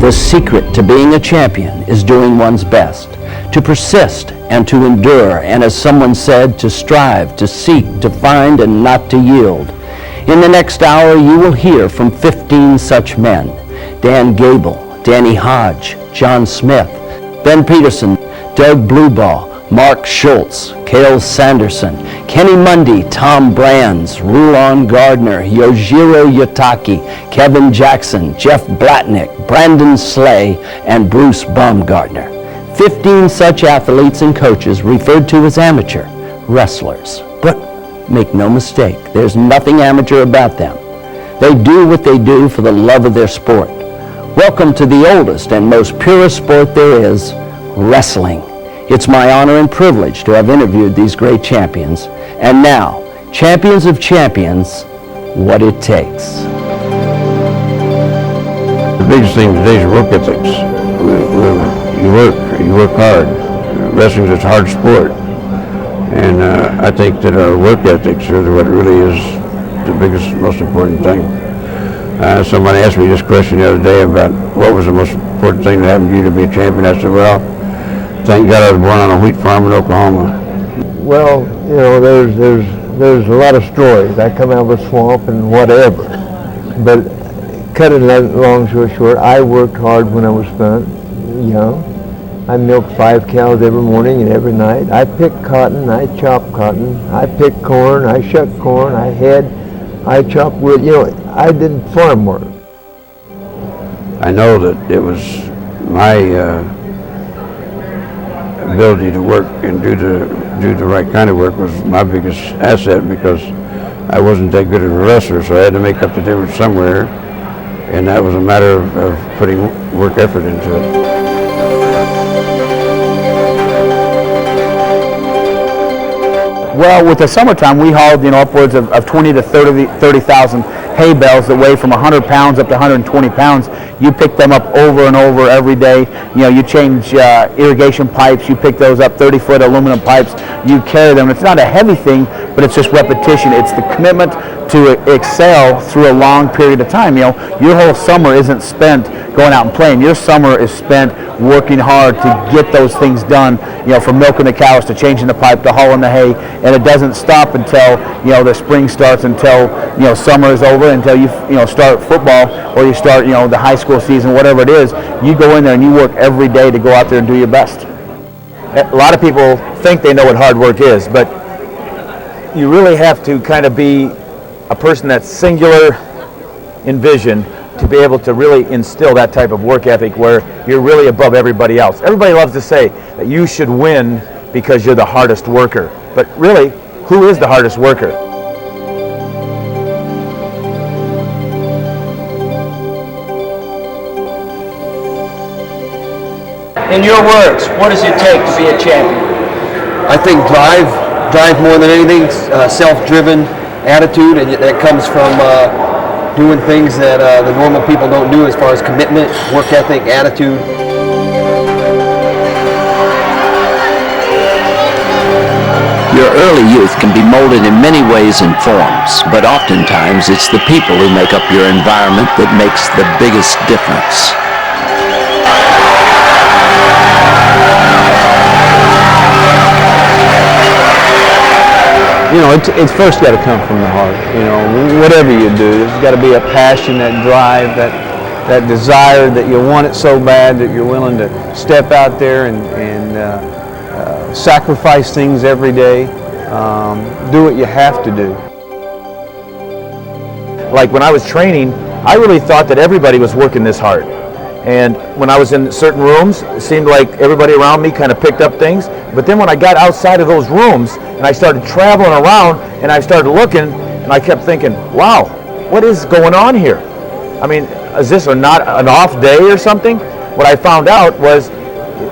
The secret to being a champion is doing one's best, to persist and to endure, and as someone said, to strive, to seek, to find, and not to yield. In the next hour, you will hear from 15 such men: Dan Gable, Danny Hodge, John Smith, Ben Peterson, Doug Blueball, Mark Schultz, Cale Sanderson, Kenny Mundy, Tom Brands, Rulon Gardner, Yojiro Yutaki, Kevin Jackson, Jeff Blatnick, Brandon Slay, and Bruce Baumgartner. 15 such athletes and coaches referred to as amateur wrestlers. But make no mistake, there's nothing amateur about them. They do what they do for the love of their sport. Welcome to the oldest and most purest sport there is, wrestling. It's my honor and privilege to have interviewed these great champions. And now, champions of champions, what it takes. The biggest thing today is work ethics. You work hard. Wrestling is a hard sport. And I think that our work ethics are what really is the biggest, most important thing. Somebody asked me this question the other day about what was the most important thing that happened to you to be a champion. I said, well, thank God I was born on a wheat farm in Oklahoma. Well, you know, there's a lot of stories. I come out of a swamp and whatever. But cut it long story short, I worked hard when I was young. I milked 5 cows every morning and every night. I picked cotton, I chopped cotton, I picked corn, I shucked corn, I chopped wood. You know, I did farm work. I know that it was my ability to work and do the right kind of work was my biggest asset, because I wasn't that good of a wrestler, so I had to make up the difference somewhere, and that was a matter of putting work effort into it. Well, with the summertime, we hauled, upwards of 20 to 30,000 hay bales that weigh from 100 pounds up to 120 pounds. You pick them up over and over every day. You change irrigation pipes. You pick those up, 30-foot aluminum pipes. You carry them. It's not a heavy thing, but it's just repetition. It's the commitment to excel through a long period of time. Your whole summer isn't spent going out and playing. Your summer is spent working hard to get those things done, from milking the cows to changing the pipe to hauling the hay, and it doesn't stop until, the spring starts, until, summer is over, until you start football, or you start, the high school season, whatever it is. You go in there and you work every day to go out there and do your best. A lot of people think they know what hard work is, but you really have to kind of be a person that's singular in vision to be able to really instill that type of work ethic where you're really above everybody else. Everybody loves to say that you should win because you're the hardest worker, but really, who is the hardest worker? In your words, what does it take to be a champion? I think drive more than anything, self-driven attitude, and that comes from doing things that the normal people don't do as far as commitment, work ethic, attitude. Your early youth can be molded in many ways and forms, but oftentimes it's the people who make up your environment that makes the biggest difference. It's first got to come from the heart. Whatever you do, there's got to be a passion, that drive, that desire that you want it so bad that you're willing to step out there and sacrifice things every day. Do what you have to do. Like when I was training, I really thought that everybody was working this hard. And when I was in certain rooms, it seemed like everybody around me kind of picked up things. But then when I got outside of those rooms and I started traveling around and I started looking, and I kept thinking, wow, what is going on here? I mean, is this not an off day or something? What I found out was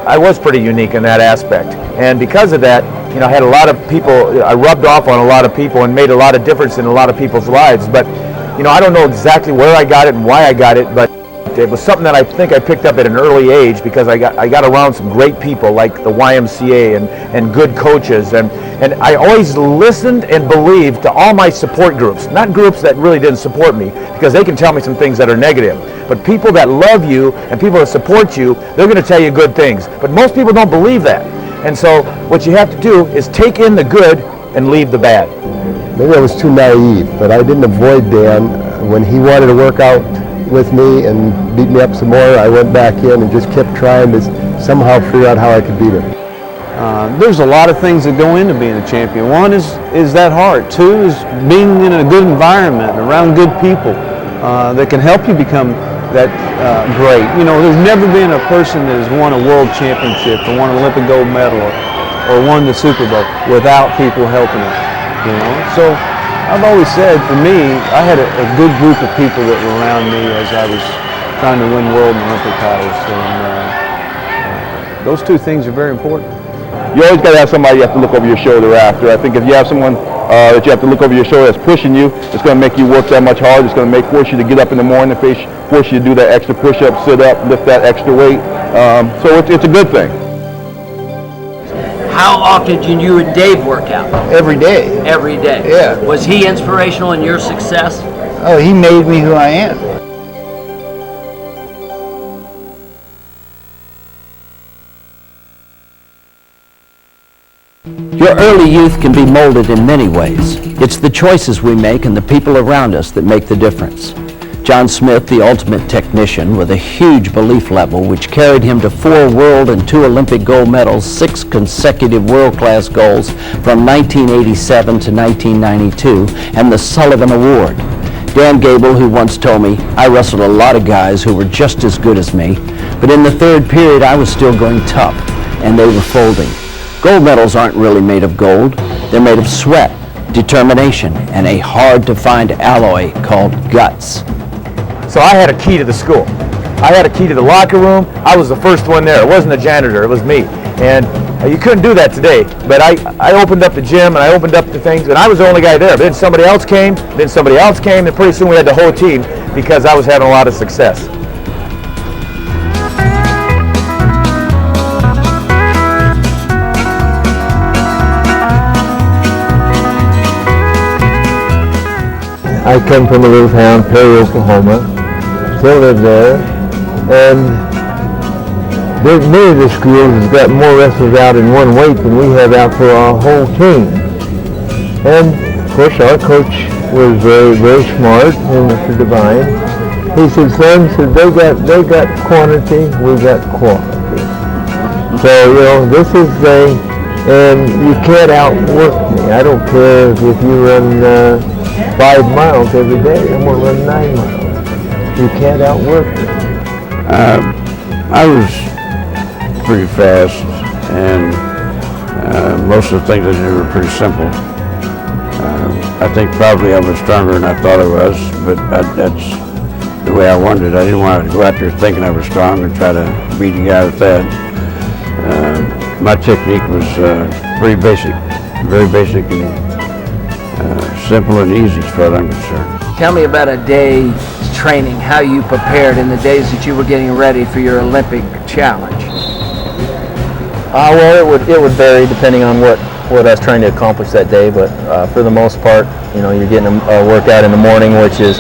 I was pretty unique in that aspect. And because of that, I had a lot of people, I rubbed off on a lot of people and made a lot of difference in a lot of people's lives. But, I don't know exactly where I got it and why I got it, but it was something that I think I picked up at an early age, because I got around some great people like the YMCA and good coaches, and I always listened and believed to all my support groups, not groups that really didn't support me, because they can tell me some things that are negative. But people that love you and people that support you, they're going to tell you good things. But most people don't believe that. And so what you have to do is take in the good and leave the bad. Maybe I was too naive, but I didn't avoid Dan. When he wanted to work out with me and beat me up some more, I went back in and just kept trying to somehow figure out how I could beat him. There's a lot of things that go into being a champion. One is that heart. Two is being in a good environment, around good people that can help you become that great. You know, there's never been a person that has won a world championship or won an Olympic gold medal or won the Super Bowl without people helping them. You know, so I've always said, for me, I had a good group of people that were around me as I was trying to win world and Olympic titles, and those two things are very important. You always got to have somebody you have to look over your shoulder after. I think if you have someone that you have to look over your shoulder that's pushing you, it's going to make you work that much harder. It's going to force you to get up in the morning, force you to do that extra push-up, sit up, lift that extra weight. So it's a good thing. How often did you and Dave work out? Every day. Every day. Yeah. Was he inspirational in your success? Oh, he made me who I am. Your early youth can be molded in many ways. It's the choices we make and the people around us that make the difference. John Smith, the ultimate technician, with a huge belief level which carried him to 4 world and 2 Olympic gold medals, 6 consecutive world-class goals from 1987 to 1992, and the Sullivan Award. Dan Gable, who once told me, I wrestled a lot of guys who were just as good as me, but in the third period I was still going tough, and they were folding. Gold medals aren't really made of gold. They're made of sweat, determination, and a hard-to-find alloy called guts. So I had a key to the school. I had a key to the locker room. I was the first one there. It wasn't the janitor, it was me. And you couldn't do that today. But I opened up the gym and I opened up the things, and I was the only guy there. But then somebody else came, and pretty soon we had the whole team because I was having a lot of success. I come from a little town, Perry, Oklahoma. Still live there, and many of the schools have got more wrestlers out in one weight than we have out for our whole team. And of course, our coach was very, very smart, Mr. Devine. He said, "Son, they got quantity, we got quality." So this is and you can't outwork me. I don't care if you run 5 miles every day. I'm going to run 9 miles. You can't outwork me. I was pretty fast, and most of the things I did were pretty simple. I think probably I was stronger than I thought I was, but that's the way I wanted it. I didn't want to go out there thinking I was strong and try to beat a guy with that. My technique was pretty basic, very basic, and simple and easy as far as I'm concerned. Tell me about a day's training, how you prepared in the days that you were getting ready for your Olympic challenge. Well, it would vary depending on what I was trying to accomplish that day, but for the most part, you're getting a workout in the morning, which is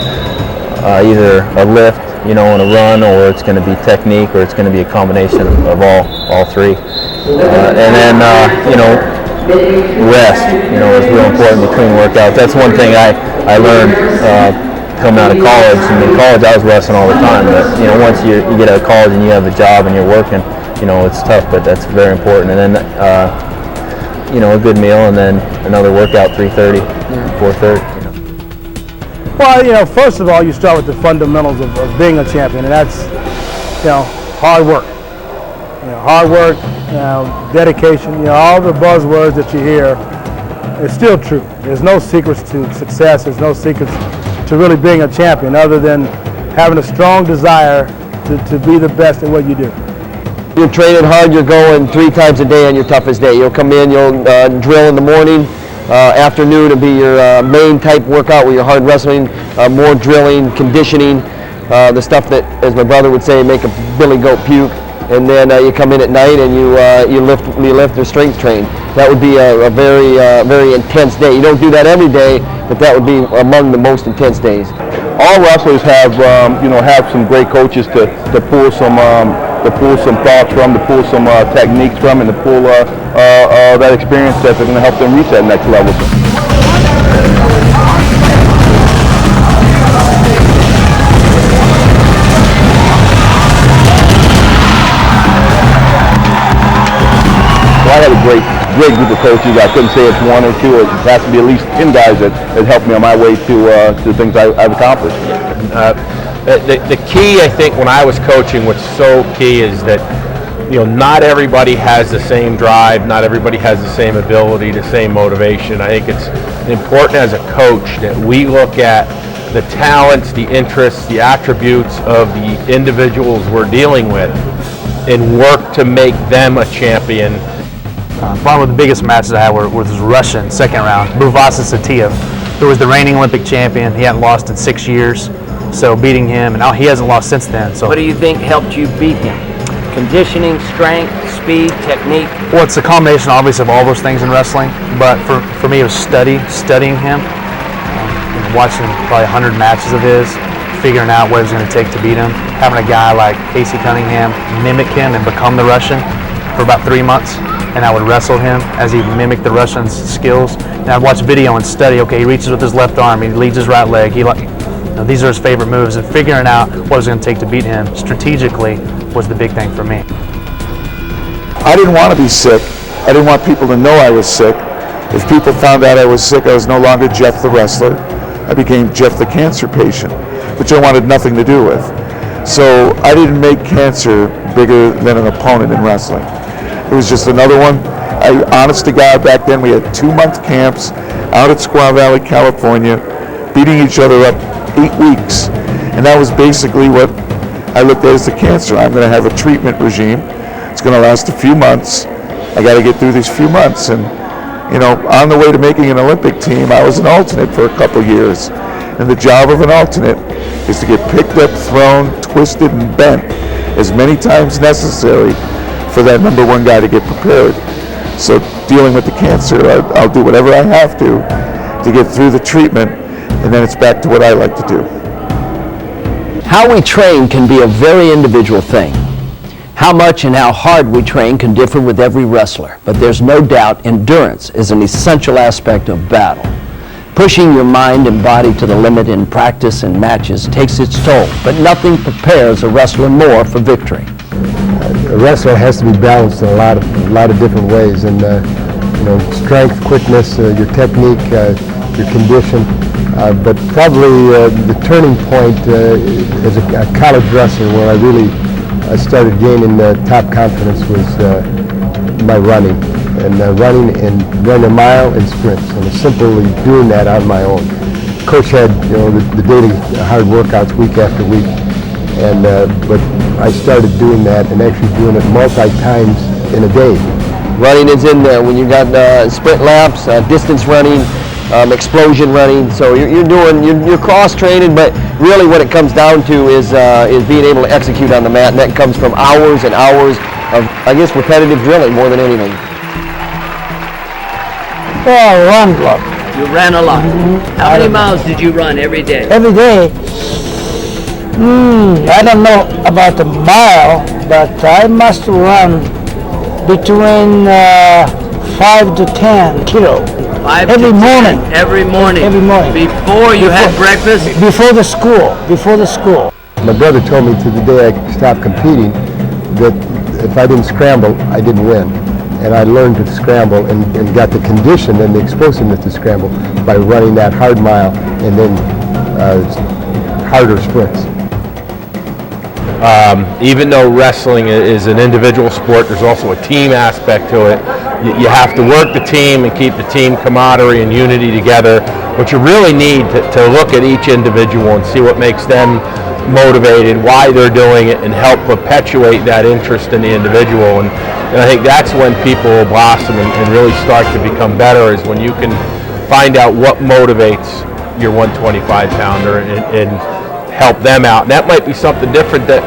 either a lift, and a run, or it's going to be technique, or it's going to be a combination of all three. And then, rest, is real important between workouts. That's one thing I learned coming out of college. And in college, I was wrestling all the time. But once you get out of college and you have a job and you're working, it's tough. But that's very important. And then, a good meal, and then another workout, 3:30, 4:30. Well, first of all, you start with the fundamentals of being a champion, and that's, hard work. Hard work, dedication, all the buzzwords that you hear, it's still true. There's no secrets to success. There's no secrets to really being a champion other than having a strong desire to be the best at what you do. You're training hard, you're going 3 times a day on your toughest day. You'll come in, you'll drill in the morning, afternoon will be your main type workout where you're hard wrestling, more drilling, conditioning, the stuff that, as my brother would say, make a billy goat puke. And then you come in at night and you lift or strength train. That would be a very intense day. You don't do that every day, but that would be among the most intense days. all wrestlers have have some great coaches to pull some thoughts from, to pull some techniques from, and to pull that experience that they're going to help them reach that next level. I had a great group of coaches. I couldn't say it's one or two. It has to be at least 10 guys that helped me on my way to the things I've accomplished. The key, I think, when I was coaching, what's so key is that not everybody has the same drive, not everybody has the same ability, the same motivation. I think it's important as a coach that we look at the talents, the interests, the attributes of the individuals we're dealing with and work to make them a champion. One of the biggest matches I had was Russian second round, Buvasa Satiev, who was the reigning Olympic champion. He hadn't lost in 6 years, so beating him, and he hasn't lost since then. So What do you think helped you beat him? Conditioning, strength, speed, technique? well, it's a combination, obviously, of all those things in wrestling. But for me, it was studying him, watching probably 100 matches of his, figuring out what it was going to take to beat him. Having a guy like Casey Cunningham mimic him and become the Russian for about 3 months. And I would wrestle him as he mimicked the Russian's skills. And I'd watch video and study, okay, he reaches with his left arm, he leads his right leg, these are his favorite moves, and figuring out what it was going to take to beat him strategically was the big thing for me. I didn't want to be sick. I didn't want people to know I was sick. If people found out I was sick, I was no longer Jeff the wrestler. I became Jeff the cancer patient, which I wanted nothing to do with. So I didn't make cancer bigger than an opponent in wrestling. It was just another one. Honest to God, back then we had 2-month camps out at Squaw Valley, California, beating each other up 8 weeks. And that was basically what I looked at as the cancer. I'm going to have a treatment regime. It's going to last a few months. I got to get through these few months. And, on the way to making an Olympic team, I was an alternate for a couple years. And the job of an alternate is to get picked up, thrown, twisted, and bent as many times necessary for that number one guy to get prepared. So dealing with the cancer, I'll do whatever I have to get through the treatment, and then it's back to what I like to do. How we train can be a very individual thing. How much and how hard we train can differ with every wrestler, but there's no doubt endurance is an essential aspect of battle. Pushing your mind and body to the limit in practice and matches takes its toll, but nothing prepares a wrestler more for victory. A wrestler has to be balanced in a lot of different ways, and strength, quickness, your technique, your condition. But probably the turning point as a college wrestler, where I started gaining top confidence, was my running, and running a mile and sprints, and simply doing that on my own. Coach had the daily hard workouts week after week. But I started doing that and actually doing it multi-times in a day. Running is in there when you got sprint laps, distance running, explosion running. So you're cross-training, but really what it comes down to is being able to execute on the mat, and that comes from hours and hours of, I guess, repetitive drilling more than anything. Oh, I run a lot. You ran a lot. How many miles did you run every day? Every day. I don't know about a mile, but I must run between 5 to 10 kilos. Every morning. Every morning. Every morning. Before you had breakfast? Before the school. My brother told me to the day I stopped competing that if I didn't scramble, I didn't win. And I learned to scramble and got the condition and the explosiveness to scramble by running that hard mile and then harder sprints. Even though wrestling is an individual sport, there's also a team aspect to it. You have to work the team and keep the team camaraderie and unity together, but you really need to look at each individual and see what makes them motivated, why they're doing it, and help perpetuate that interest in the individual. And I think that's when people will blossom and really start to become better, is when you can find out what motivates your 125-pounder and help them out. And that might be something different that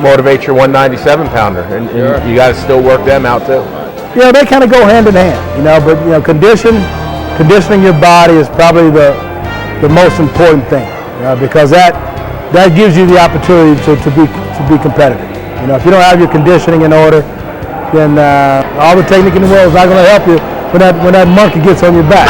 motivates your 197-pounder, and you got to still work them out too. They kind of go hand in hand, but conditioning your body is probably the most important thing. because that gives you the opportunity to be competitive. You know, if you don't have your conditioning in order, then all the technique in the world is not going to help you when that monkey gets on your back.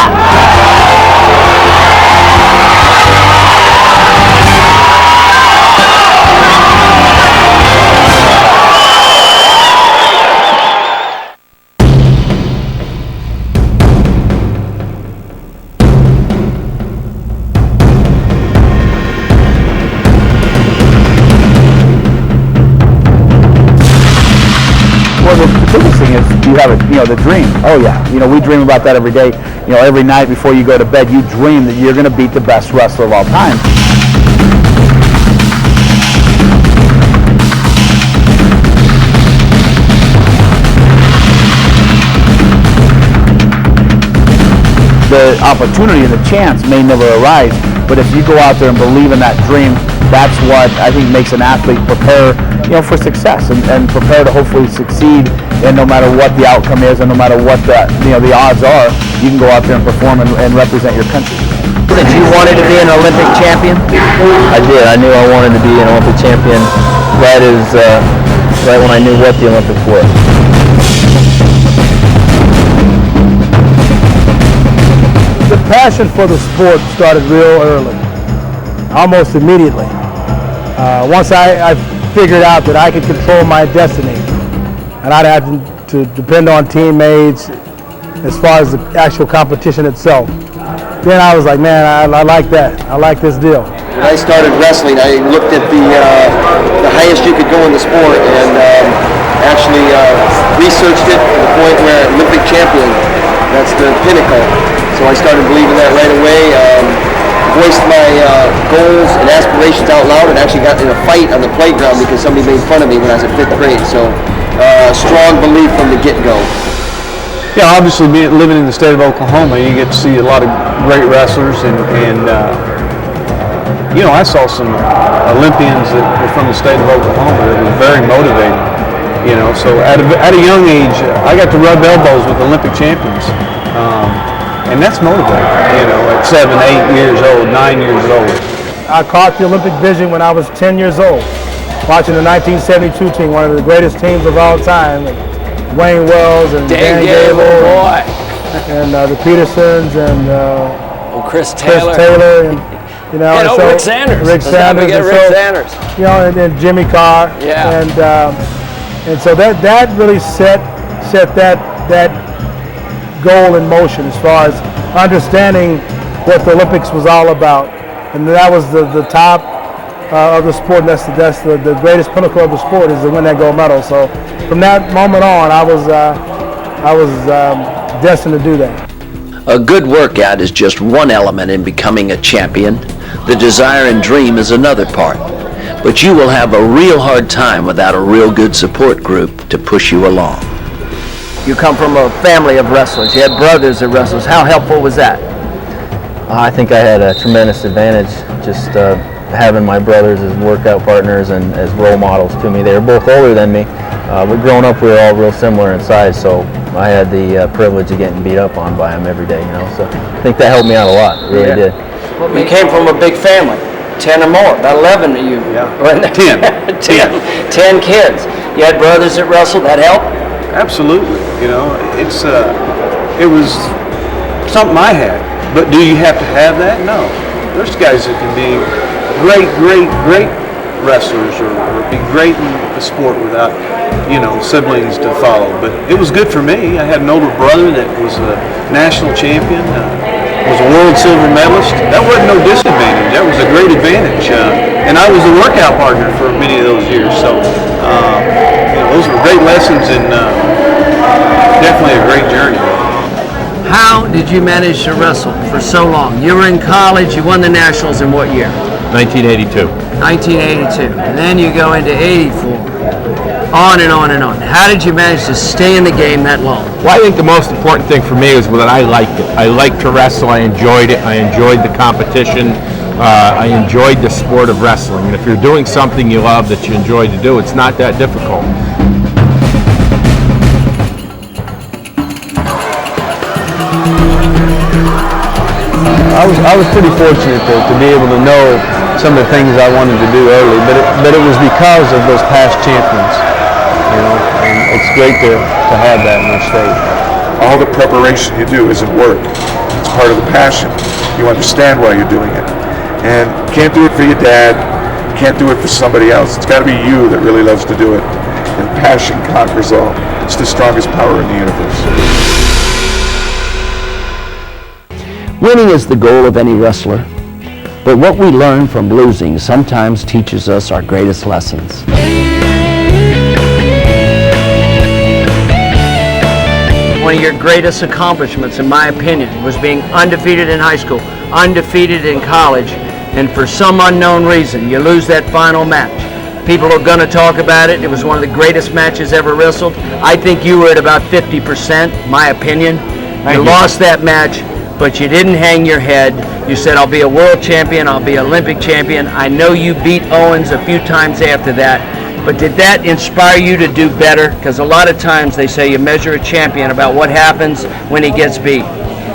Well, the biggest thing is you have the dream. Oh yeah, we dream about that every day. Every night before you go to bed, you dream that you're going to beat the best wrestler of all time. The opportunity and the chance may never arise, but if you go out there and believe in that dream, that's what I think makes an athlete prepare, for success and prepare to hopefully succeed. And no matter what the outcome is, and no matter what the odds are, you can go out there and perform and represent your country. That you wanted to be an Olympic champion? I did. I knew I wanted to be an Olympic champion. That is right when I knew what the Olympics were. The passion for the sport started real early, almost immediately. Once I figured out that I could control my destiny and I'd have to depend on teammates as far as the actual competition itself, then I was like, man, I like that. I like this deal. When I started wrestling, I looked at the highest you could go in the sport and actually researched it to the point where Olympic champion, that's the pinnacle. So I started believing that right away, voiced my goals and aspirations out loud, and actually got in a fight on the playground because somebody made fun of me when I was in 5th grade. So strong belief from the get-go. Yeah, obviously living in the state of Oklahoma, you get to see a lot of great wrestlers, and I saw some Olympians that were from the state of Oklahoma that was very motivating. So at a young age, I got to rub elbows with Olympic champions. And that's motivating, at 7, 8 years old, 9 years old. I caught the Olympic vision when I was 10 years old, watching the 1972 team, one of the greatest teams of all time. Wayne Wells and Dan Gable and the Petersons and Chris Taylor and Rick Sanders. Rick Sanders. And Jimmy Carr. Yeah. And so that really set that goal in motion as far as understanding what the Olympics was all about, and that was the top of the sport. And that's the greatest pinnacle of the sport, is to win that gold medal. So from that moment on, I was destined to do that. A good workout is just one element in becoming a champion. The desire and dream is another part. But you will have a real hard time without a real good support group to push you along. You come from a family of wrestlers. You had brothers that wrestlers. How helpful was that? I think I had a tremendous advantage just having my brothers as workout partners and as role models to me. They were both older than me, but growing up we were all real similar in size, so I had the privilege of getting beat up on by them every day, So I think that helped me out a lot. It really did. Well, you came from a big family, 10 or more, about 11 of you. Yeah. 10 kids. You had brothers that wrestled. That helped? Absolutely. It was something I had. But do you have to have that? No. There's guys that can be great wrestlers or be great in the sport without, siblings to follow. But it was good for me. I had an older brother that was a national champion, was a world silver medalist. That wasn't no disadvantage. That was a great advantage. And I was a workout partner for many of those years. So, those were great lessons and definitely a great journey. How did you manage to wrestle for so long? You were in college, you won the Nationals in what year? 1982. 1982. And then you go into 84. On and on and on. How did you manage to stay in the game that long? Well, I think the most important thing for me was that I liked it. I liked to wrestle. I enjoyed it. I enjoyed the competition. I enjoyed the sport of wrestling. And if you're doing something you love that you enjoy to do, it's not that difficult. I was pretty fortunate to be able to know some of the things I wanted to do early, but it was because of those past champions, you know, and it's great to have that in our state. All the preparation you do isn't work. It's part of the passion. You understand why you're doing it. And you can't do it for your dad. You can't do it for somebody else. It's got to be you that really loves to do it. And passion conquers all. It's the strongest power in the universe. Winning is the goal of any wrestler, but what we learn from losing sometimes teaches us our greatest lessons. One of your greatest accomplishments, in my opinion, was being undefeated in high school, undefeated in college, and for some unknown reason, you lose that final match. People are going to talk about it. It was one of the greatest matches ever wrestled. I think you were at about 50%, my opinion. You lost that match, but you didn't hang your head. You said, I'll be a world champion, I'll be Olympic champion. I know you beat Owens a few times after that, but did that inspire you to do better? Because a lot of times they say you measure a champion about what happens when he gets beat.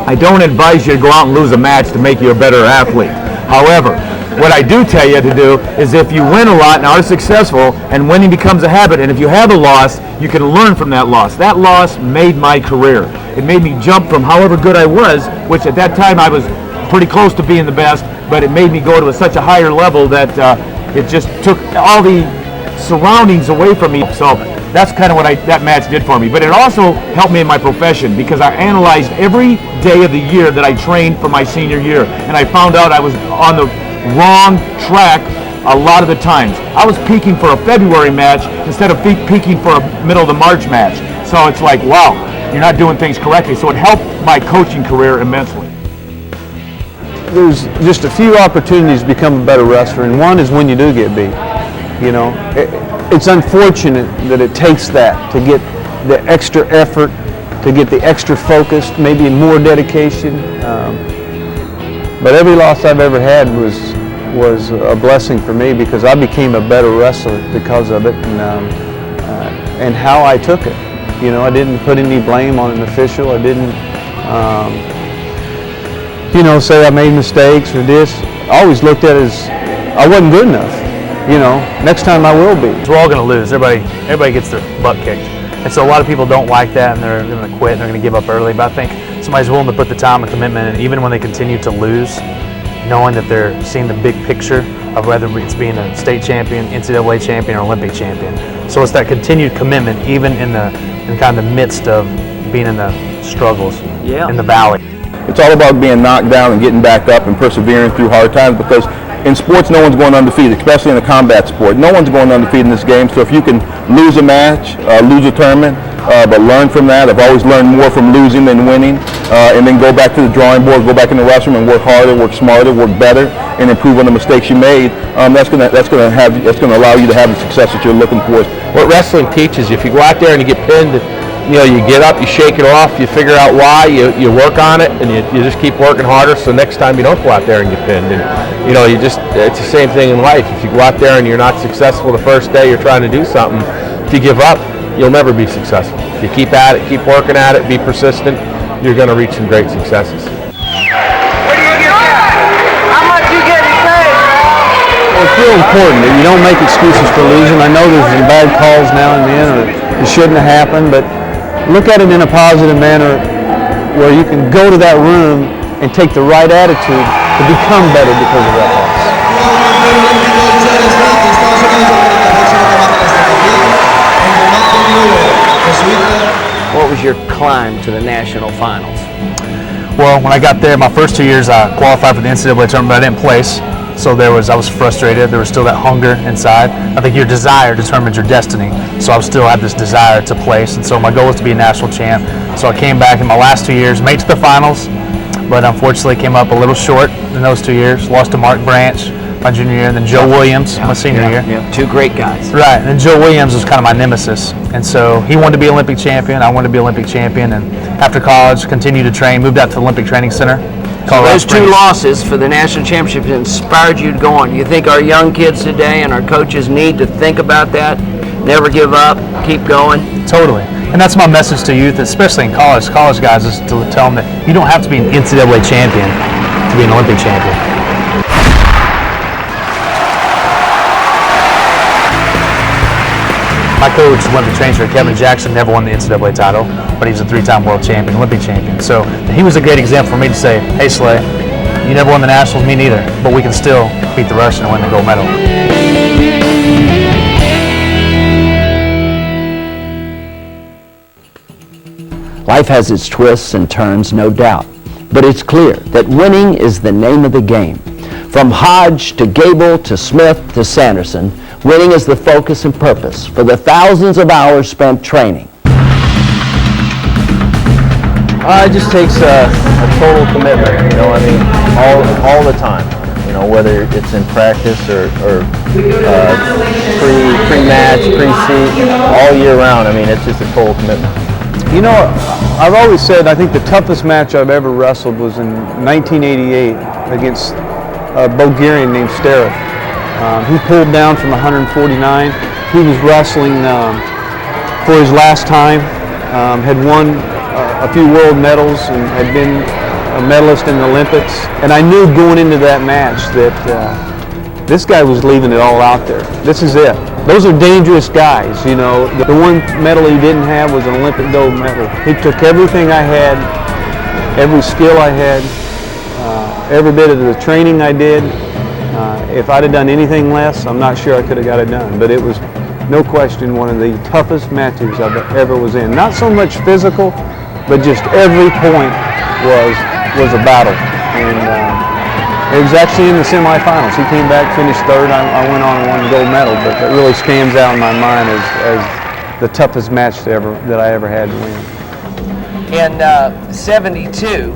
I don't advise you to go out and lose a match to make you a better athlete. However, what I do tell you to do is if you win a lot and are successful and winning becomes a habit, and if you have a loss, you can learn from that loss. That loss made my career. It made me jump from however good I was, which at that time I was pretty close to being the best, but it made me go to such a higher level that it just took all the surroundings away from me. So that's kind of what that match did for me. But it also helped me in my profession because I analyzed every day of the year that I trained for my senior year, and I found out I was on the wrong track a lot of the times. I was peaking for a February match instead of peaking for a middle of the March match. So it's like, wow, you're not doing things correctly. So it helped my coaching career immensely. There's just a few opportunities to become a better wrestler, and one is when you do get beat. You know, it's unfortunate that it takes that to get the extra effort, to get the extra focus, maybe more dedication. But every loss I've ever had was a blessing for me because I became a better wrestler because of it and how I took it. You know, I didn't put any blame on an official. I didn't, say I made mistakes or this. I always looked at it as I wasn't good enough. You know, next time I will be. We're all going to lose. Everybody gets their butt kicked. And so a lot of people don't like that and they're going to quit and they're going to give up early. But I think somebody's willing to put the time and commitment in, even when they continue to lose, knowing that they're seeing the big picture of whether it's being a state champion, NCAA champion, or Olympic champion. So it's that continued commitment, even in kind of the midst of being in the struggles, in the valley. It's all about being knocked down and getting back up and persevering through hard times because in sports, no one's going undefeated, especially in a combat sport. No one's going undefeated in this game, so if you can lose a match, lose a tournament, but learn from that. I've always learned more from losing than winning, and then go back to the drawing board, go back in the restroom and work harder, work smarter, work better, and improve on the mistakes you made. That's going to allow you to have the success that you're looking for. What wrestling teaches you, if you go out there and you get pinned, you get up, you shake it off, you figure out why, you work on it, and you just keep working harder so next time you don't go out there and get pinned. And it's the same thing in life. If you go out there and you're not successful the first day you're trying to do something, if you give up, you'll never be successful. If you keep at it, keep working at it, be persistent, you're going to reach some great successes. It's real important that you don't make excuses for losing. I know there's some bad calls now and then, or it shouldn't have happened, but look at it in a positive manner where you can go to that room and take the right attitude to become better because of that loss. What was your climb to the national finals? Well, when I got there, my first 2 years, I qualified for the NCAA tournament, but I didn't place. So I was frustrated. There was still that hunger inside. I think your desire determines your destiny. So I still had this desire to place, and so my goal was to be a national champ. So I came back in my last 2 years, made it to the finals, but unfortunately came up a little short in those 2 years. Lost to Mark Branch my junior year, and then Joe Williams my senior year. Yeah. Two great guys. Right, and then Joe Williams was kind of my nemesis. And so he wanted to be Olympic champion, I wanted to be Olympic champion, and after college, continued to train, moved out to the Olympic Training Center. So those two losses for the national championship inspired you to go on. Do you think our young kids today and our coaches need to think about that? Never give up, keep going? Totally. And that's my message to youth, especially in college guys, is to tell them that you don't have to be an NCAA champion to be an Olympic champion. My coach, Olympic trainer Kevin Jackson, never won the NCAA title, but he's a 3-time world champion, Olympic champion. So he was a great example for me to say, hey Slay, you never won the Nationals, me neither, but we can still beat the Russian and win the gold medal. Life has its twists and turns, no doubt, but it's clear that winning is the name of the game. From Hodge to Gable to Smith to Sanderson, winning is the focus and purpose for the thousands of hours spent training. It just takes a total commitment, all the time. Whether it's in practice or pre-match, pre-seat, all year round. It's just a total commitment. I've always said I think the toughest match I've ever wrestled was in 1988 against a Bulgarian named Starov. He pulled down from 149. He was wrestling for his last time, had won a few world medals and had been a medalist in the Olympics. And I knew going into that match that this guy was leaving it all out there. This is it. Those are dangerous guys, The one medal he didn't have was an Olympic gold medal. He took everything I had, every skill I had, every bit of the training I did. If I'd have done anything less, I'm not sure I could have got it done. But it was, no question, one of the toughest matches I've ever was in. Not so much physical, but just every point was a battle. And it was actually in the semifinals. He came back, finished third. I went on and won the gold medal, but that really stands out in my mind as the toughest match that I ever had to win. In 72,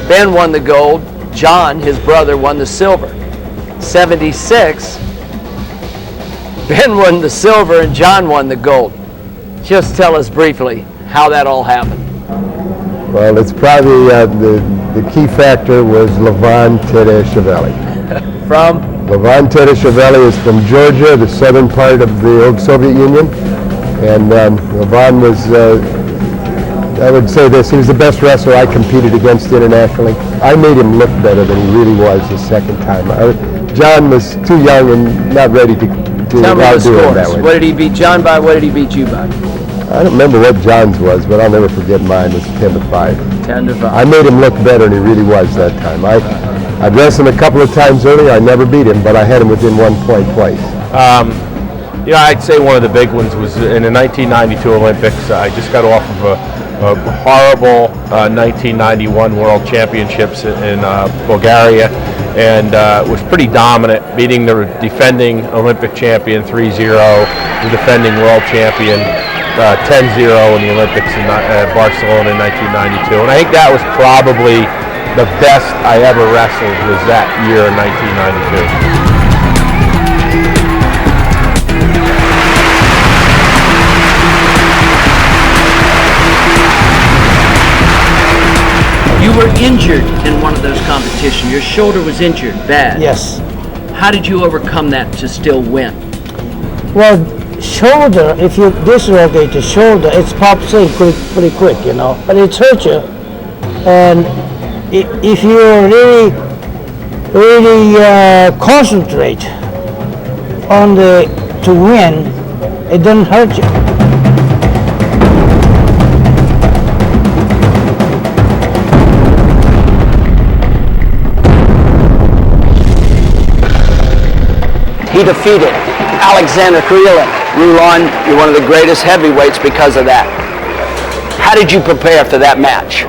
Ben won the gold. John, his brother, won the silver. 76, Ben won the silver and John won the gold. Just tell us briefly how that all happened. Well, it's probably the key factor was Levon Tedeschivelli. From? Levon Tedeschivelli is from Georgia, the southern part of the old Soviet Union. And Levon was, I would say this, he was the best wrestler I competed against internationally. I made him look better than he really was the second time. John was too young and not ready to Tell me the outdo him that scores. way. What did he beat John by? What did he beat you by? I don't remember what John's was, but I'll never forget mine. It was 10-5. 10-5. I made him look better than he really was that time. I'd wrestled him a couple of times earlier. I never beat him, but I had him within 1 point twice. I'd say one of the big ones was in the 1992 Olympics. I just got off of a horrible 1991 World Championships in Bulgaria, and was pretty dominant, beating the defending Olympic champion 3-0, the defending world champion 10-0 in the Olympics in Barcelona in 1992. And I think that was probably the best I ever wrestled was that year in 1992. You were injured in one of those competitions. Your shoulder was injured bad. Yes. How did you overcome that to still win? Well, shoulder, if you dislocate the shoulder, it pops in pretty quick, but it hurts you. And if you really concentrate on to win, it doesn't hurt you. He defeated Alexander Krylov. Rulon, you're one of the greatest heavyweights because of that. How did you prepare for that match?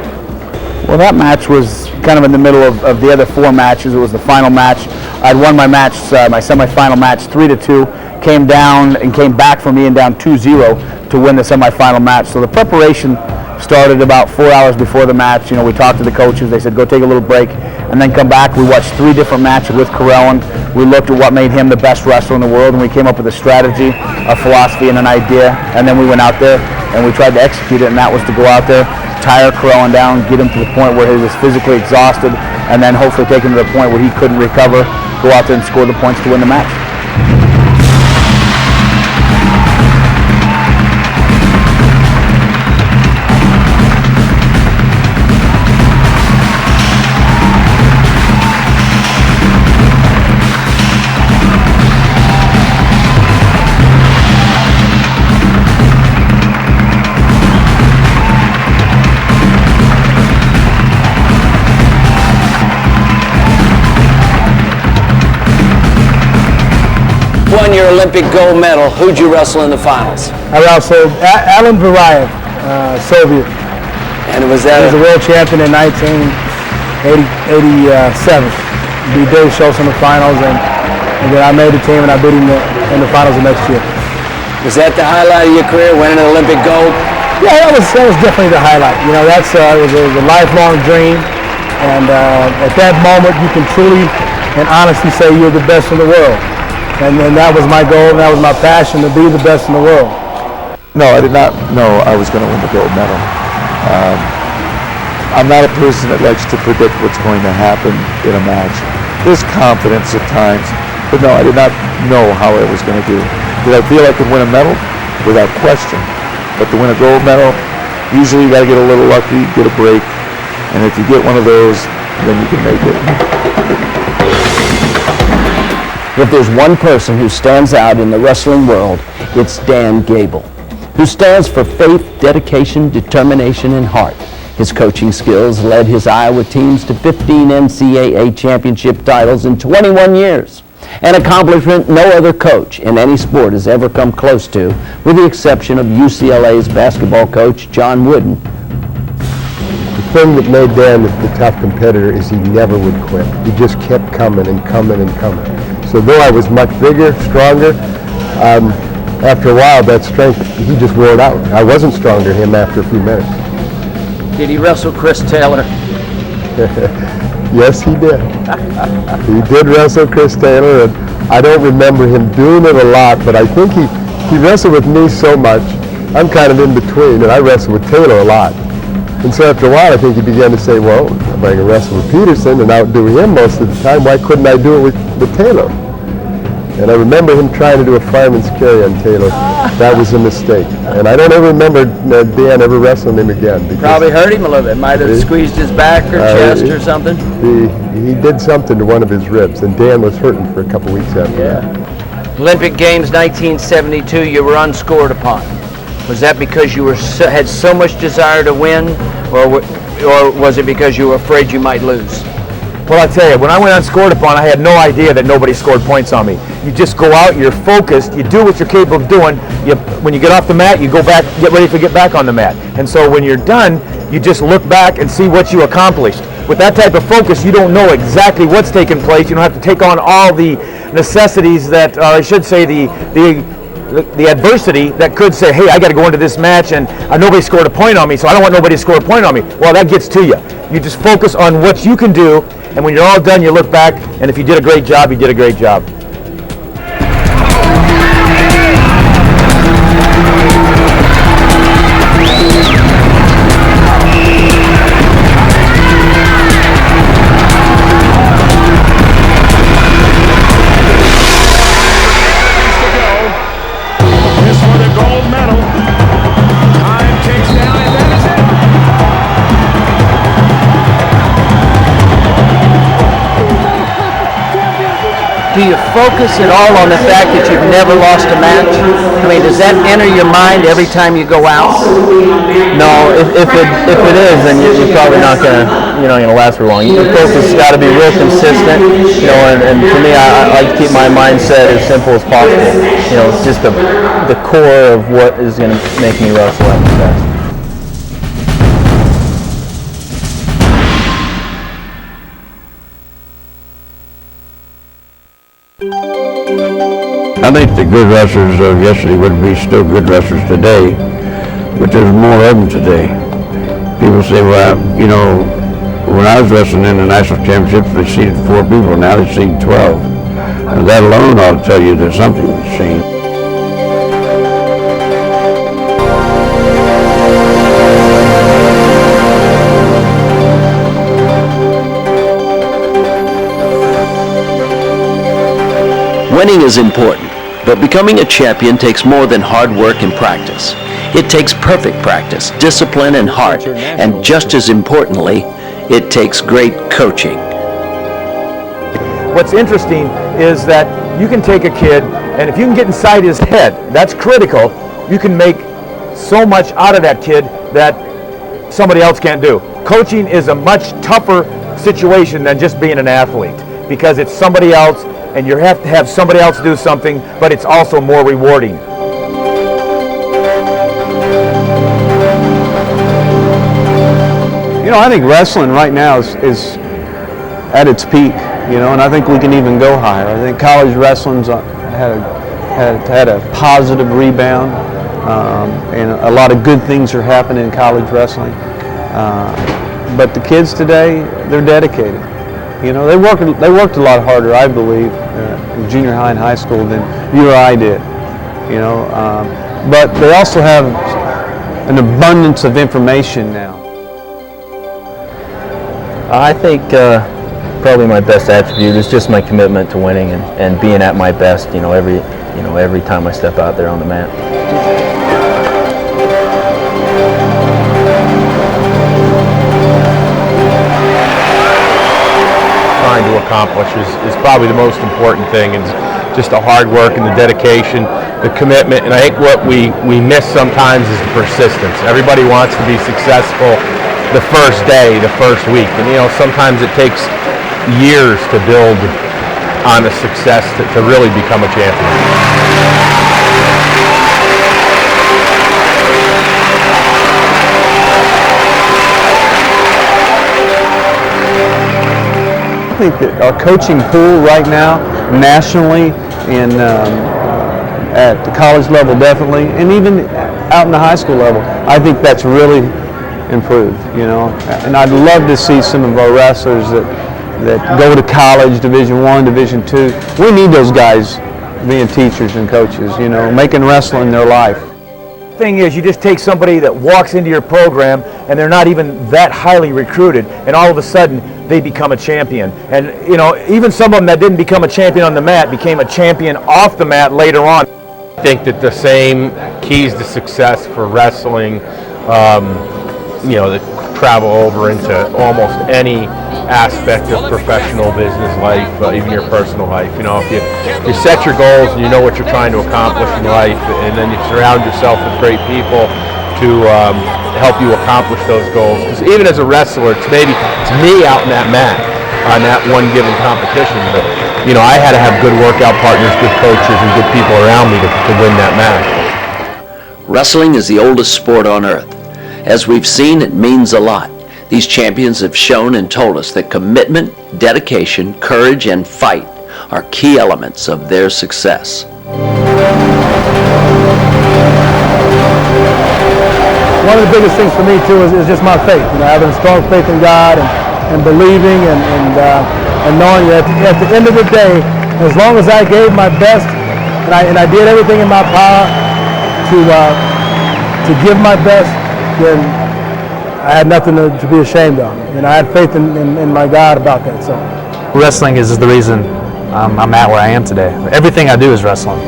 Well, that match was kind of in the middle of the other 4 matches. It was the final match. I'd won my match, my semifinal match 3-2, came down and came back from being down 2-0 to win the semifinal match. So the preparation started about 4 hours before the match. We talked to the coaches. They said, go take a little break and then come back. We watched 3 different matches with Karelin. We looked at what made him the best wrestler in the world, and we came up with a strategy, a philosophy, and an idea. And then we went out there and we tried to execute it, and that was to go out there, tire Karelin down, get him to the point where he was physically exhausted, and then hopefully take him to the point where he couldn't recover, go out there and score the points to win the match. your Olympic gold medal, who'd you wrestle in the finals? I wrestled Alan Varayev, Soviet. And was that? He was a world champion in 1987. Beat Dave Schultz in the finals, and then I made the team and I beat him in the finals the next year. Was that the highlight of your career, winning an Olympic gold? Yeah, that was definitely the highlight. You know, it was a lifelong dream, and at that moment you can truly and honestly say you're the best in the world. And that was my goal, and that was my passion, to be the best in the world. No, I did not know I was going to win the gold medal. I'm not a person that likes to predict what's going to happen in a match. There's confidence at times, but no, I did not know how I was going to do. Did I feel I could win a medal? Without question. But to win a gold medal, usually you got to get a little lucky, get a break, and if you get one of those, then you can make it. If there's one person who stands out in the wrestling world, it's Dan Gable, who stands for faith, dedication, determination, and heart. His coaching skills led his Iowa teams to 15 NCAA championship titles in 21 years, an accomplishment no other coach in any sport has ever come close to, with the exception of UCLA's basketball coach, John Wooden. The thing that made Dan the tough competitor is he never would quit. He just kept coming and coming and coming. So though I was much bigger, stronger, after a while that strength, he just wore it out. I wasn't stronger than him after a few minutes. Did he wrestle Chris Taylor? Yes, he did. He did wrestle Chris Taylor, and I don't remember him doing it a lot, but I think he wrestled with me so much. I'm kind of in between, and I wrestled with Taylor a lot. And so after a while, I think he began to say, well, if I can wrestle with Peterson and outdo him most of the time, why couldn't I do it with Taylor? And I remember him trying to do a fireman's carry on Taylor. That was a mistake. And I don't ever remember Dan ever wrestling him again. Probably hurt him a little bit. Might have squeezed his back or chest or something. He did something to one of his ribs, and Dan was hurting for a couple weeks after that. Olympic Games 1972, you were unscored upon. Was that because you had so much desire to win, or was it because you were afraid you might lose? Well, I tell you, when I went unscored upon, I had no idea that nobody scored points on me. You just go out, you're focused, you do what you're capable of doing. When you get off the mat, you go back, get ready to get back on the mat. And so when you're done, you just look back and see what you accomplished. With that type of focus, you don't know exactly what's taking place. You don't have to take on all the necessities that, or I should say, the adversity that could say, hey, I got to go into this match and nobody scored a point on me, so I don't want nobody to score a point on me. Well, that gets to you. You just focus on what you can do, and when you're all done, you look back, and if you did a great job, you did a great job. Do you focus at all on the fact that you've never lost a match? I mean, does that enter your mind every time you go out? No, if it is, then you're probably not gonna last for long. Your focus has got to be real consistent, and for me, I like to keep my mindset as simple as possible. It's just the core of what is going to make me wrestle at my best. I think the good wrestlers of yesterday would be still good wrestlers today, but there's more of them today. People say, well, when I was wrestling in the national championships, they seated 4 people, now they seat 12. And that alone ought to tell you that something has changed. Winning is important, but becoming a champion takes more than hard work and practice. It takes perfect practice, discipline, and heart, and just as importantly, it takes great coaching. What's interesting is that you can take a kid, and if you can get inside his head, that's critical, you can make so much out of that kid that somebody else can't do. Coaching is a much tougher situation than just being an athlete, because it's somebody else and you have to have somebody else do something, but it's also more rewarding. You know, I think wrestling right now is at its peak, you know, and I think we can even go higher. I think college wrestling's had a positive rebound, and a lot of good things are happening in college wrestling. But the kids today, they're dedicated. You know, they worked a lot harder, I believe, in junior high and high school than you or I did. You know, but they also have an abundance of information now. I think probably my best attribute is just my commitment to winning and being at my best. You know, every time I step out there on the mat. Trying to accomplish is probably the most important thing, and just the hard work and the dedication, the commitment. And I think what we miss sometimes is the persistence. Everybody wants to be successful the first day, the first week, and you know, sometimes it takes years to build on a success to really become a champion. I think that our coaching pool right now, nationally and at the college level definitely, and even out in the high school level, I think that's really improved, you know. And I'd love to see some of our wrestlers that go to college, Division I, Division II. We need those guys being teachers and coaches, you know, making wrestling their life. Thing is, you just take somebody that walks into your program and they're not even that highly recruited, and all of a sudden they become a champion. And you know, even some of them that didn't become a champion on the mat became a champion off the mat later on. I think that the same keys to success for wrestling, you know, that travel over into almost any aspect of professional business life, even your personal life. You know, if you set your goals and you know what you're trying to accomplish in life, and then you surround yourself with great people to help you accomplish those goals. Because even as a wrestler, it's me out in that mat on that one given competition, but you know, I had to have good workout partners, good coaches, and good people around me to win that match. Wrestling is the oldest sport on earth. As we've seen, it means a lot. These champions have shown and told us that commitment, dedication, courage, and fight are key elements of their success. One of the biggest things for me too is just my faith. You know, having a strong faith in God and believing and knowing that at the end of the day, as long as I gave my best and I did everything in my power to give my best, then I had nothing to be ashamed of. And I had faith in my God about that. So Wrestling is the reason I'm at where I am today. Everything I do is wrestling.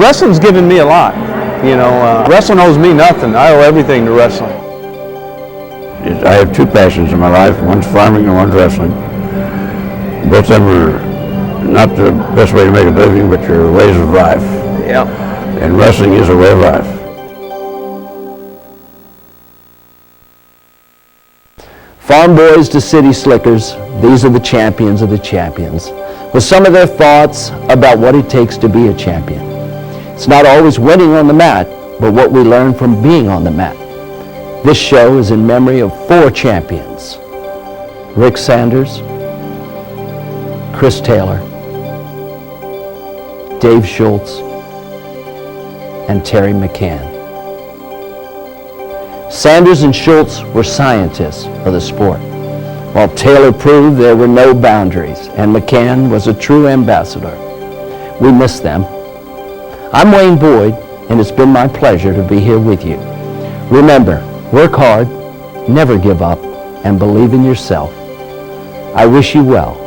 Wrestling's given me a lot. You know, wrestling owes me nothing. I owe everything to wrestling. I have two passions in my life. One's farming and one's wrestling. Both of them are not the best way to make a living, but your ways of life. Yeah. And wrestling is a way of life. Farm boys to city slickers, these are the champions of the champions, with some of their thoughts about what it takes to be a champion. It's not always winning on the mat, but what we learn from being on the mat. This show is in memory of 4 champions: Rick Sanders, Chris Taylor, Dave Schultz, and Terry McCann. Sanders and Schultz were scientists of the sport, while Taylor proved there were no boundaries, and McCann was a true ambassador. We miss them. I'm Wayne Boyd, and it's been my pleasure to be here with you. Remember, work hard, never give up, and believe in yourself. I wish you well.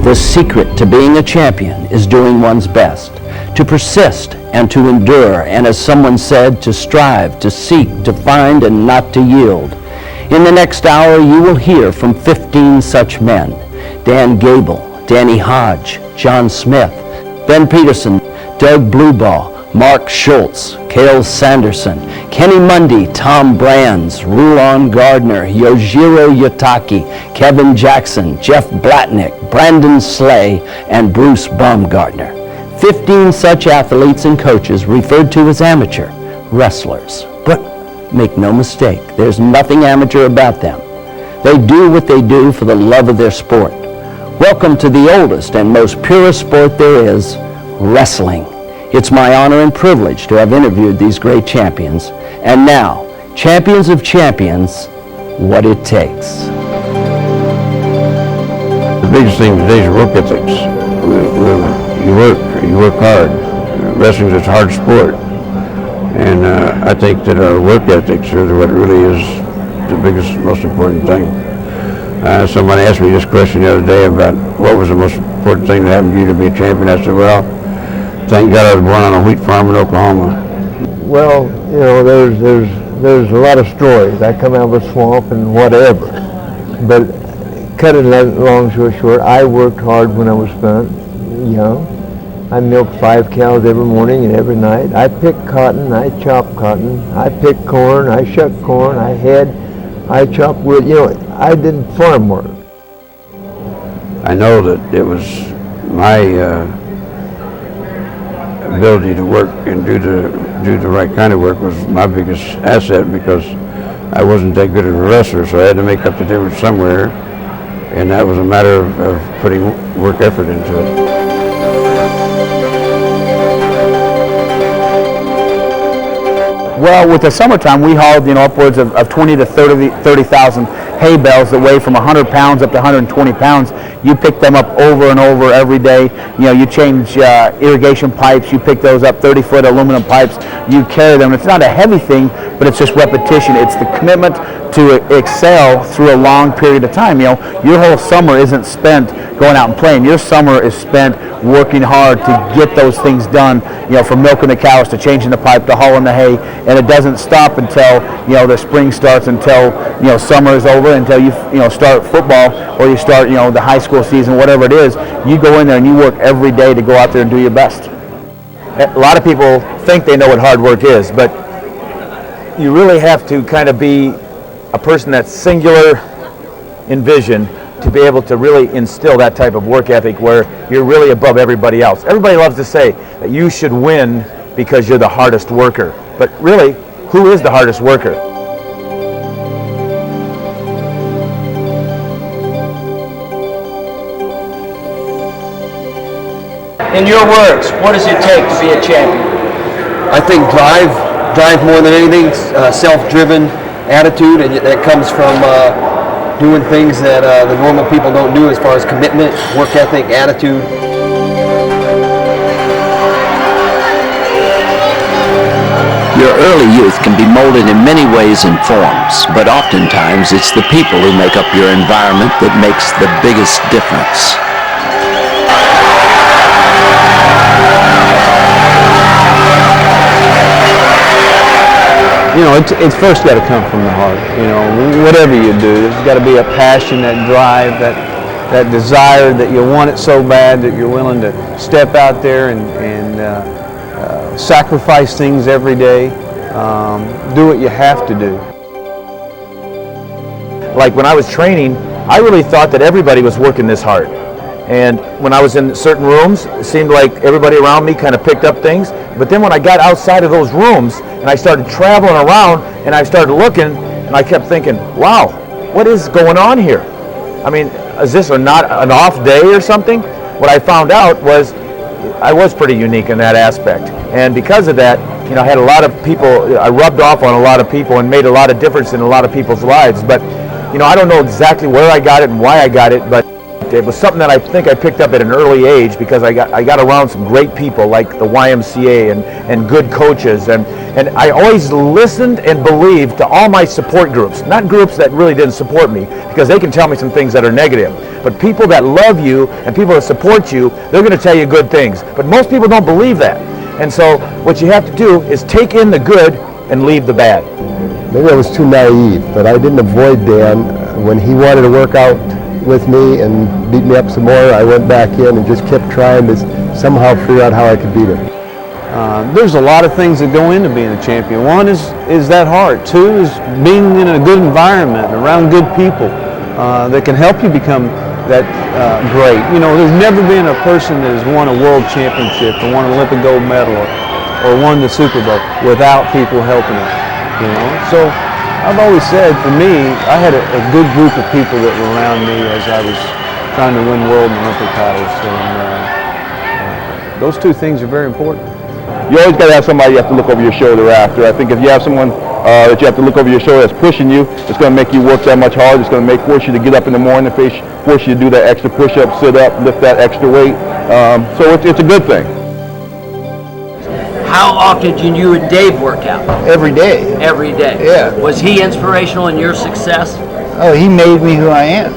The secret to being a champion is doing one's best, to persist and to endure, and as someone said, to strive, to seek, to find, and not to yield. In the next hour, you will hear from 15 such men: Dan Gable, Danny Hodge, John Smith, Ben Peterson, Doug Blueball, Mark Schultz, Cale Sanderson, Kenny Mundy, Tom Brands, Rulon Gardner, Yojiro Yotaki, Kevin Jackson, Jeff Blatnick, Brandon Slay, and Bruce Baumgartner. 15 such athletes and coaches referred to as amateur wrestlers. But make no mistake, there's nothing amateur about them. They do what they do for the love of their sport. Welcome to the oldest and most purest sport there is, wrestling. It's my honor and privilege to have interviewed these great champions. And now, champions of champions, what it takes. The biggest thing today is work ethics. You work hard. Wrestling is a hard sport. And I think that our work ethics are what really is the biggest, most important thing. Somebody asked me this question the other day about what was the most important thing that happened to you to be a champion. I said, well, thank God I was born on a wheat farm in Oklahoma. Well, you know, there's a lot of stories. I come out of a swamp and whatever. But cut it long story short, I worked hard when I was young. I milked 5 cows every morning and every night. I picked cotton, I chopped cotton, I picked corn, I shucked corn, I chopped wood. You know, I did farm work. I know that it was my ability to work and do the right kind of work was my biggest asset, because I wasn't that good of a wrestler, so I had to make up the difference somewhere, and that was a matter of putting work effort into it. Well, with the summertime, we hauled upwards of 20 to 30,000 hay bales that weigh from 100 pounds up to 120 pounds. You pick them up over and over every day. You change irrigation pipes. You pick those up, 30-foot aluminum pipes. You carry them. It's not a heavy thing, but it's just repetition. It's the commitment to excel through a long period of time. Your whole summer isn't spent going out and playing. Your summer is spent working hard to get those things done, from milking the cows to changing the pipe to hauling the hay, and it doesn't stop until the spring starts, until summer is over, until you start football, or you start the high school season, whatever it is. You go in there and you work every day to go out there and do your best. A lot of people think they know what hard work is, but you really have to kind of be a person that's singular in vision to be able to really instill that type of work ethic where you're really above everybody else. Everybody loves to say that you should win because you're the hardest worker. But really, who is the hardest worker? In your words, what does it take to be a champion? I think drive more than anything, self-driven attitude, and that comes from doing things that the normal people don't do as far as commitment, work ethic, attitude. Your early youth can be molded in many ways and forms, but oftentimes it's the people who make up your environment that makes the biggest difference. It's first got to come from the heart. Whatever you do, there's got to be a passion, that drive, that desire that you want it so bad that you're willing to step out there and sacrifice things every day. Do what you have to do. Like when I was training, I really thought that everybody was working this hard. And when I was in certain rooms, it seemed like everybody around me kind of picked up things. But then when I got outside of those rooms and I started traveling around and I started looking, and I kept thinking, wow, what is going on here? I mean, is this not an off day or something? What I found out was I was pretty unique in that aspect. And because of that, I had a lot of people, I rubbed off on a lot of people and made a lot of difference in a lot of people's lives. But, I don't know exactly where I got it and why I got it, but it was something that I think I picked up at an early age, because I got around some great people like the YMCA and good coaches, and I always listened and believed to all my support groups, not groups that really didn't support me, because they can tell me some things that are negative, but people that love you and people that support you, they're going to tell you good things. But most people don't believe that, and so what you have to do is take in the good and leave the bad. Maybe I was too naive, but I didn't avoid Dan. When he wanted to work out with me and beat me up some more, I went back in and just kept trying to somehow figure out how I could beat him. There's a lot of things that go into being a champion. One is that heart. Two is being in a good environment, around good people that can help you become that great. There's never been a person that has won a world championship or won an Olympic gold medal or won the Super Bowl without people helping them. So I've always said, for me, I had a good group of people that were around me as I was trying to win world and Olympic titles, and those two things are very important. You always got to have somebody you have to look over your shoulder after. I think if you have someone that you have to look over your shoulder that's pushing you, it's going to make you work that much harder. It's going to force you to get up in the morning, force you to do that extra push-up, sit up, lift that extra weight. So it's a good thing. How often did you and Dave work out? Every day. Every day? Yeah. Was he inspirational in your success? Oh, he made me who I am.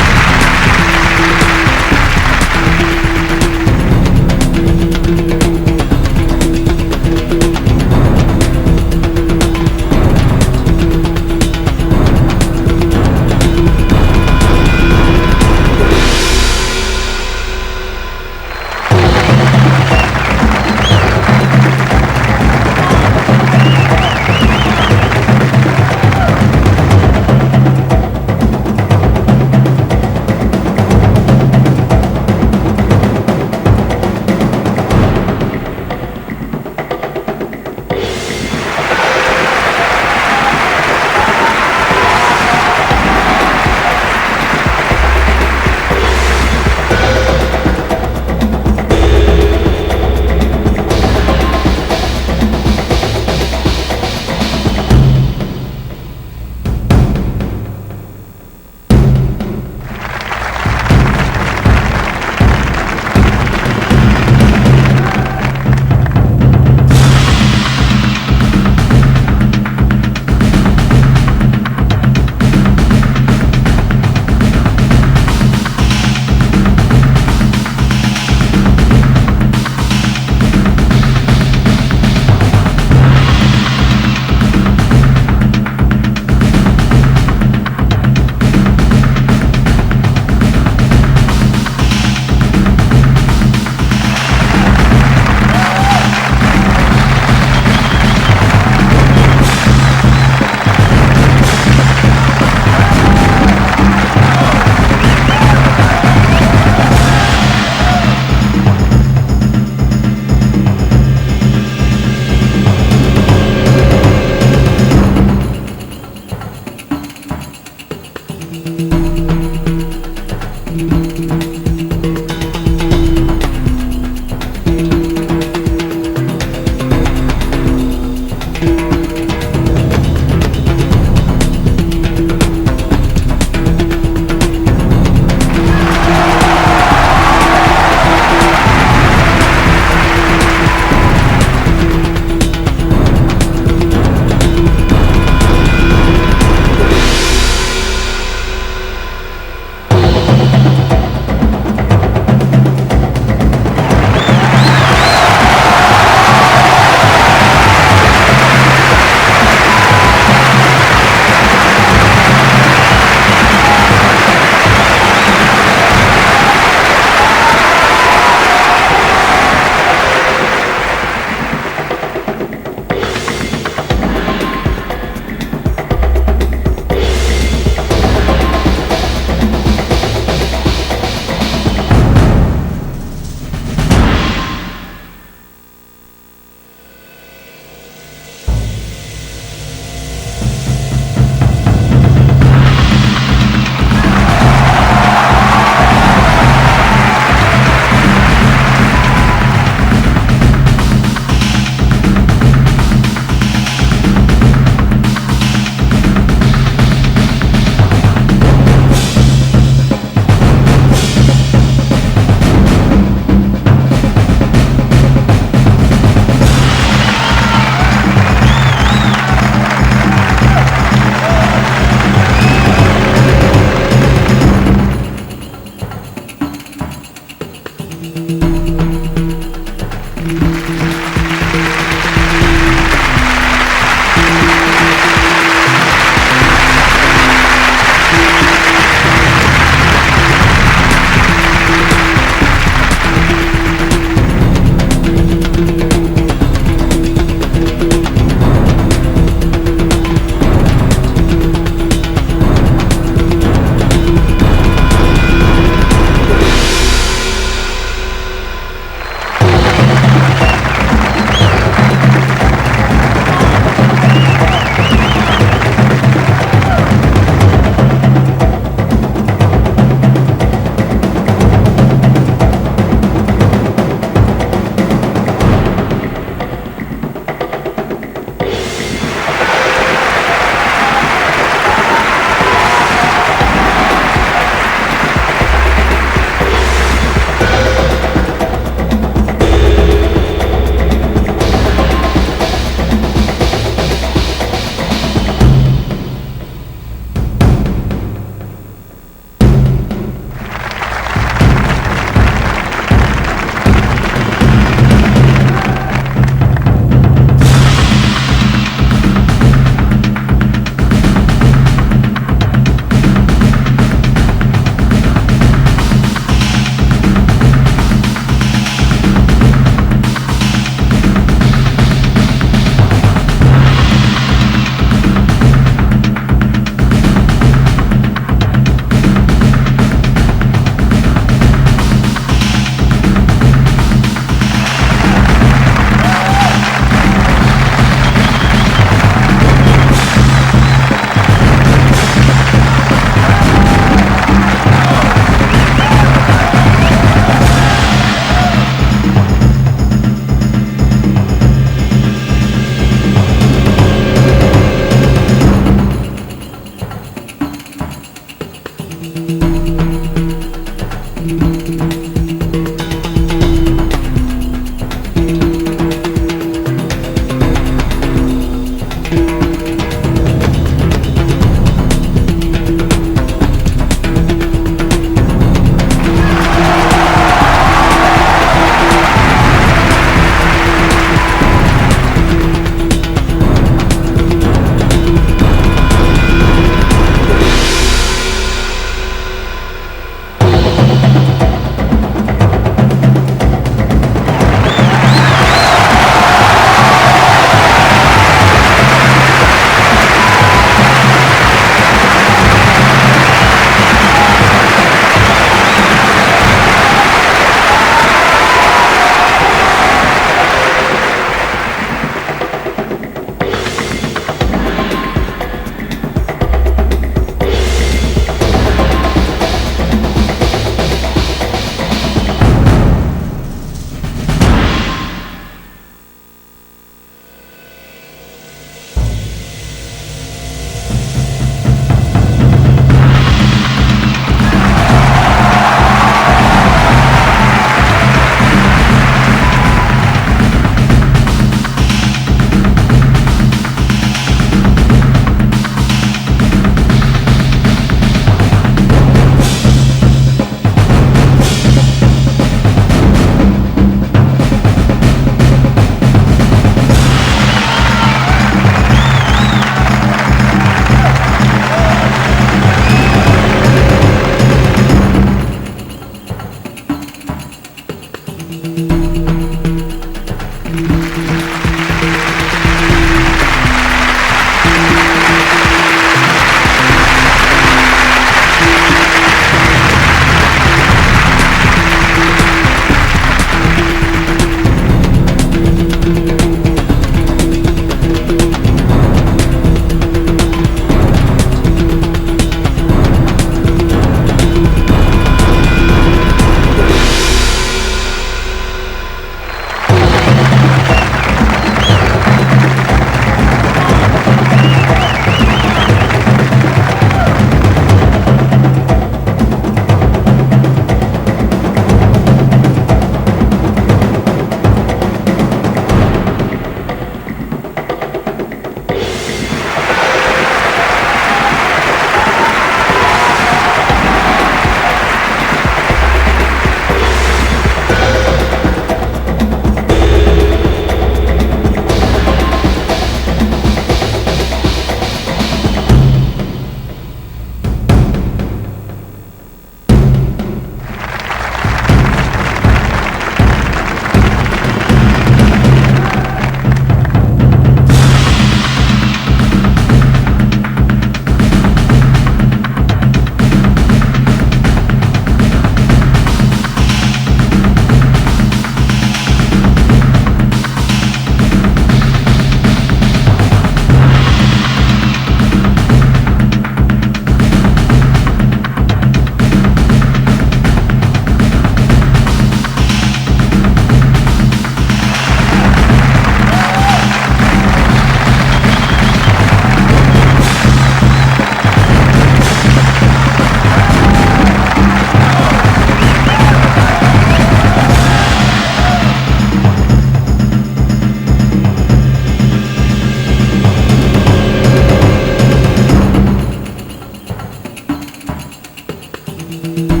Bye.